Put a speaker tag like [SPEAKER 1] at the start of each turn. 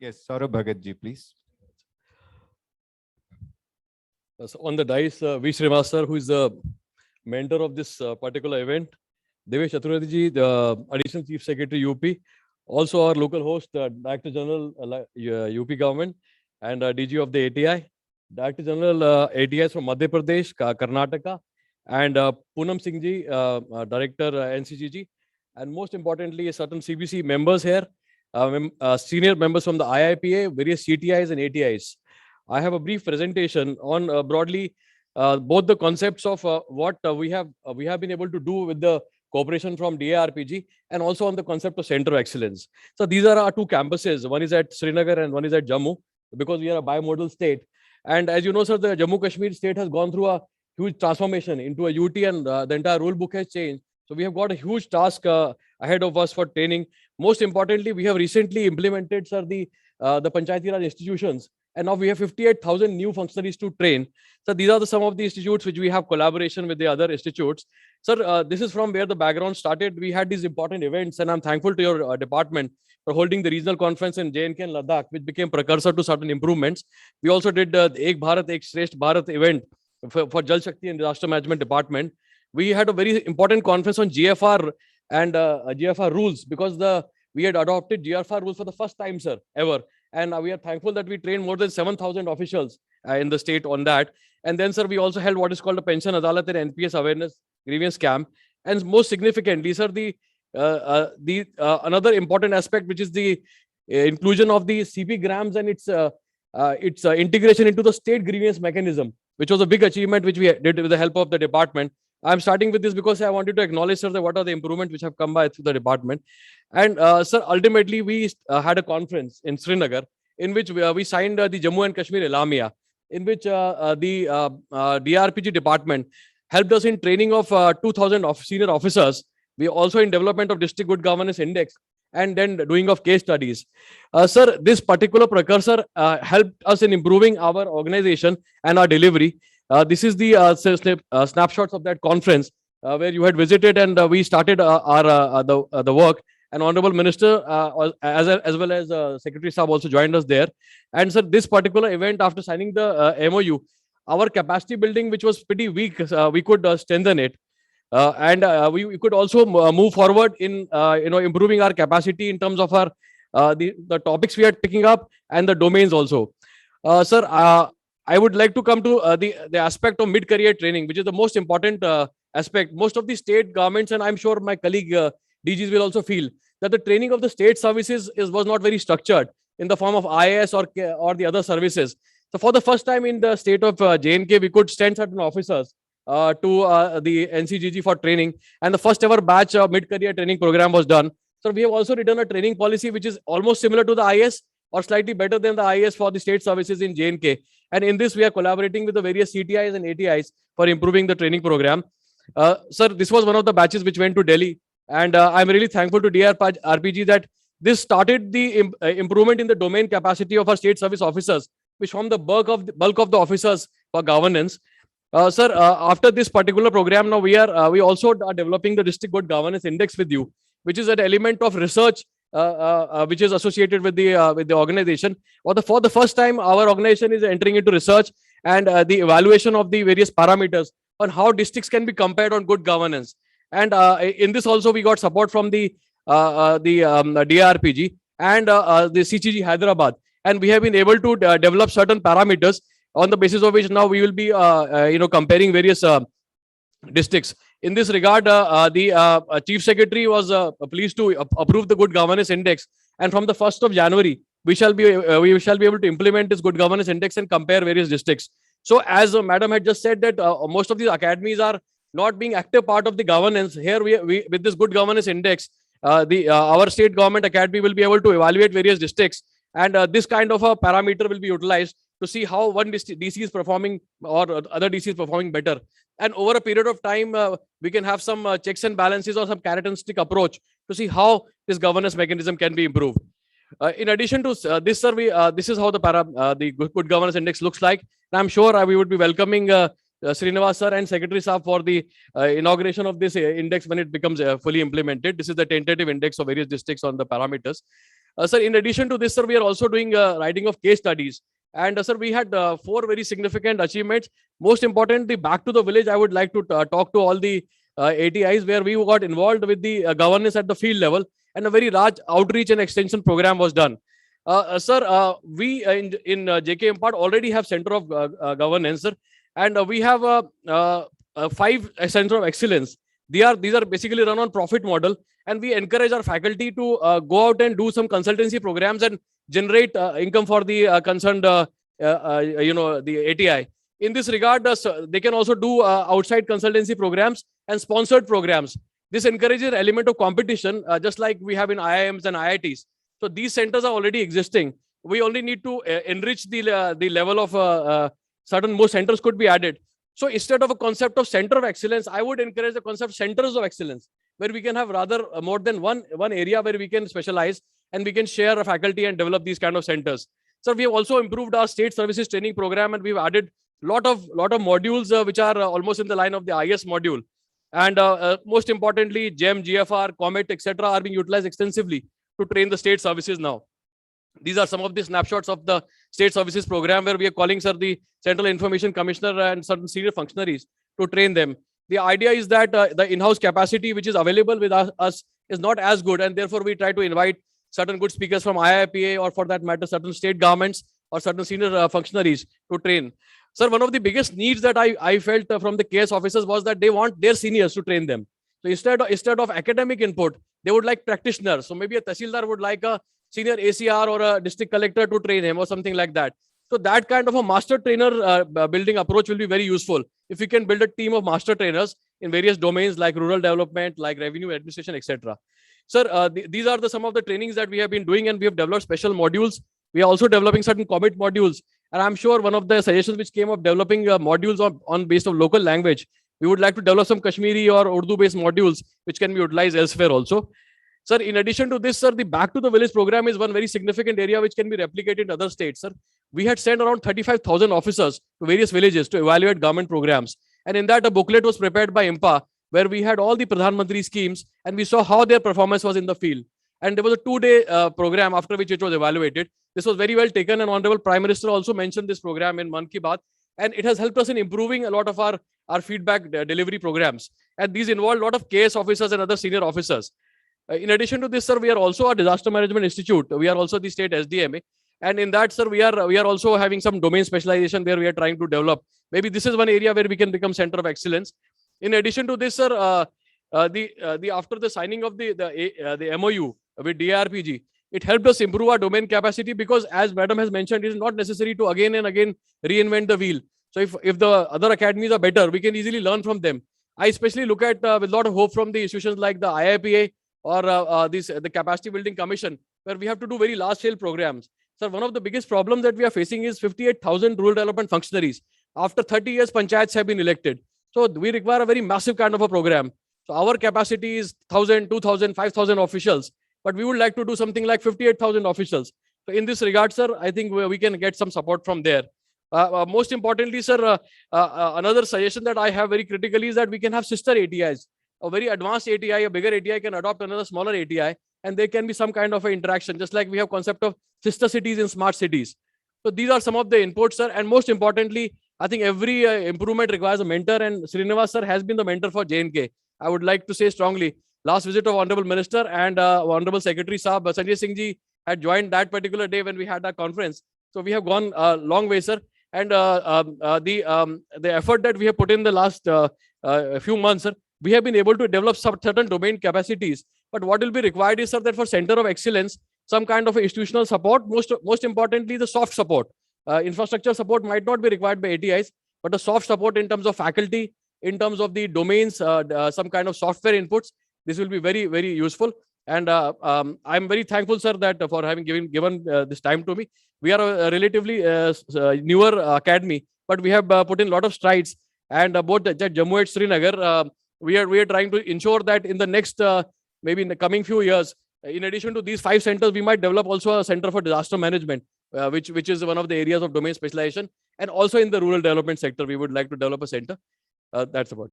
[SPEAKER 1] Yes, Saurabh Bhagat ji, please.
[SPEAKER 2] So on the dais, V. Srinivas sir, who is the mentor of this particular event, Devesh Chaturvedi ji, the Additional Chief Secretary UP, also our local host, Director General UP Government, and DG of the ATI, Director General ATIs from Madhya Pradesh, Karnataka, and Poonam Singh ji, Director NCGG, and most importantly, certain CBC members here, senior members from the IIPA, various CTIs and ATIs. I have a brief presentation on broadly both the concepts of what we have been able to do with the cooperation from DARPG and also on the concept of Center of Excellence. So these are our two campuses. One is at Srinagar and one is at Jammu, because we are a bimodal state. And as you know, sir, the Jammu Kashmir state has gone through a huge transformation into a UT, and the entire rule book has changed. So we have got a huge task ahead of us for training. Most importantly, we have recently implemented, sir, the Panchayati Raj institutions, and now we have 58,000 new functionaries to train. So these are some of the institutes which we have collaboration with the other institutes. Sir, this is from where the background started. We had these important events, and I'm thankful to your department for holding the regional conference in J&K and Ladakh, which became precursor to certain improvements. We also did the Ek Bharat, Ek Shresth Bharat event for Jal Shakti and Disaster Management Department. We had a very important conference on GFR and GFR rules, because we had adopted GFR rules for the first time, sir, ever. And we are thankful that we trained more than 7,000 officials in the state on that. And then, sir, we also held what is called a Pension Adalat and NPS Awareness Grievance Camp. And most significantly, sir, another important aspect, which is the inclusion of the CP grams and its integration into the state grievance mechanism, which was a big achievement which we did with the help of the department. I'm starting with this because I wanted to acknowledge, sir, that what are the improvements which have come by through the department. And sir, ultimately, we had a conference in Srinagar in which we signed the Jammu and Kashmir Elamia, in which the DRPG department helped us in training of 2,000 senior officers. We also in development of District Good Governance Index, and then doing of case studies. Sir, this particular precursor helped us in improving our organization and our delivery. This is the snapshots of that conference where you had visited, and we started the work. And Honorable Minister as well as Secretary Saab also joined us there. And sir, this particular event, after signing the MOU, our capacity building, which was pretty weak, we could strengthen it. And we could also move forward in improving our capacity in terms of our the topics we are picking up and the domains also. Sir, I would like to come to the aspect of mid-career training, which is the most important aspect. Most of the state governments, and I'm sure my colleague DGs will also feel, that the training of the state services was not very structured in the form of IAS or the other services. So for the first time in the state of J&K, we could send certain officers to the NCGG for training, and the first ever batch of mid-career training program was done. So we have also written a training policy which is almost similar to the IAS or slightly better than the IAS for the state services in J&K. And in this, we are collaborating with the various CTIs and ATIs for improving the training program. Sir, this was one of the batches which went to Delhi. And I'm really thankful to DRPG that this started the improvement in the domain capacity of our state service officers, which form the bulk of the officers for governance. Sir, after this particular program, now we also are developing the District Good Governance Index with you, which is an element of research which is associated with the organization. For the first time, our organization is entering into research and the evaluation of the various parameters on how districts can be compared on good governance. And in this also, we got support from the DRPG and the CCG Hyderabad, and we have been able to develop certain parameters on the basis of which now we will be comparing various districts. In this regard, the Chief Secretary was pleased to approve the Good Governance Index, and from the 1st of January, we shall be able to implement this Good Governance Index and compare various districts. So, as Madam had just said, that most of these academies are not being active part of the governance. Here, we with this Good Governance Index, our state government academy will be able to evaluate various districts, and this kind of a parameter will be utilized to see how one DC is performing or other DC is performing better. And over a period of time, we can have some checks and balances or some carrot and stick approach to see how this governance mechanism can be improved. In addition to this, sir, this is how the Good Governance Index looks like. And I'm sure we would be welcoming Srinivas sir and Secretary Saab for the inauguration of this index when it becomes fully implemented. This is the tentative index of various districts on the parameters. Sir, in addition to this, sir, we are also doing writing of case studies. And sir, we had 4 very significant achievements. Most importantly, back to the village, I would like to talk to all the ATIs where we got involved with the governance at the field level, and a very large outreach and extension program was done. Sir, we in JK Impart already have Center of Governance, sir, and we have 5 Center of Excellence. These are basically run on profit model, and we encourage our faculty to go out and do some consultancy programs and generate income for the concerned, the ATI. In this regard, they can also do outside consultancy programs and sponsored programs. This encourages an element of competition, just like we have in IIMs and IITs. So these centers are already existing. We only need to enrich the level of certain more centers could be added. So instead of a concept of center of excellence, I would encourage the concept centers of excellence, where we can have rather more than one area where we can specialize and we can share a faculty and develop these kind of centers. So we have also improved our state services training program, and we've added lot of modules which are almost in the line of the IS module. And most importantly, GEM, GFR, COMET, etc. are being utilized extensively to train the state services now. These are some of the snapshots of the state services program, where we are calling, sir, the Central Information Commissioner and certain senior functionaries to train them. The idea is that the in-house capacity which is available with us is not as good, and therefore we try to invite certain good speakers from IIPA, or for that matter, certain state governments or certain senior functionaries to train. Sir, one of the biggest needs that I felt from the KS officers was that they want their seniors to train them. So instead of academic input, they would like practitioners. So maybe a Tahsildar would like a senior ACR or a district collector to train him, or something like that. So that kind of a master trainer building approach will be very useful if we can build a team of master trainers in various domains like rural development, like revenue administration, etc. Sir, these are some of the trainings that we have been doing, and we have developed special modules. We are also developing certain COMET modules, and I'm sure one of the suggestions which came of developing modules on based of local language, we would like to develop some Kashmiri or Urdu based modules which can be utilized elsewhere also. Sir, in addition to this, sir, the Back to the Village program is one very significant area which can be replicated in other states, sir. We had sent around 35,000 officers to various villages to evaluate government programs. And in that, a booklet was prepared by IMPA, where we had all the Pradhan Mantri schemes, and we saw how their performance was in the field. And there was a 2-day program after which it was evaluated. This was very well taken, and Honorable Prime Minister also mentioned this program in Mann Ki Baat. And it has helped us in improving a lot of our feedback delivery programs. And these involved a lot of KS officers and other senior officers. In addition to this, sir, we are also a Disaster Management Institute. We are also the state SDMA. And in that, sir, we are also having some domain specialization where we are trying to develop. Maybe this is one area where we can become center of excellence. In addition to this, sir, after the signing of the MOU with DRPG, it helped us improve our domain capacity, because as Madam has mentioned, it is not necessary to again and again reinvent the wheel. So if the other academies are better, we can easily learn from them. I especially look at with a lot of hope from the institutions like the IIPA or the Capacity Building Commission, where we have to do very large scale programs. Sir, one of the biggest problems that we are facing is 58,000 rural development functionaries. After 30 years, panchayats have been elected. So we require a very massive kind of a program. So our capacity is 1,000, 2,000, 5,000 officials, but we would like to do something like 58,000 officials. So in this regard, sir, I think we can get some support from there. Most importantly, sir, another suggestion that I have very critically is that we can have sister ATIs. A very advanced ATI, a bigger ATI can adopt another smaller ATI, and there can be some kind of an interaction, just like we have concept of sister cities in smart cities. So these are some of the inputs, sir. And most importantly, I think every improvement requires a mentor, and Srinivas sir has been the mentor for JNK. I would like to say strongly, last visit of Honorable Minister and Honorable Secretary Saab, Sanjay Singh ji had joined that particular day when we had our conference. So we have gone a long way, sir. And the effort that we have put in the last few months, sir, we have been able to develop certain domain capacities. But what will be required is, sir, that for Center of Excellence, some kind of institutional support, most importantly, the soft support. Infrastructure support might not be required by ATIs, but the soft support in terms of faculty, in terms of the domains, some kind of software inputs, this will be very, very useful. And I'm very thankful, sir, that for having given this time to me. We are a relatively newer academy, but we have put in a lot of strides. And both at Jammu and Srinagar, we are trying to ensure that in the next, maybe in the coming few years, in addition to these 5 centers, we might develop also a center for disaster management, which is one of the areas of domain specialization. And also in the rural development sector, we would like to develop a center. That's about it.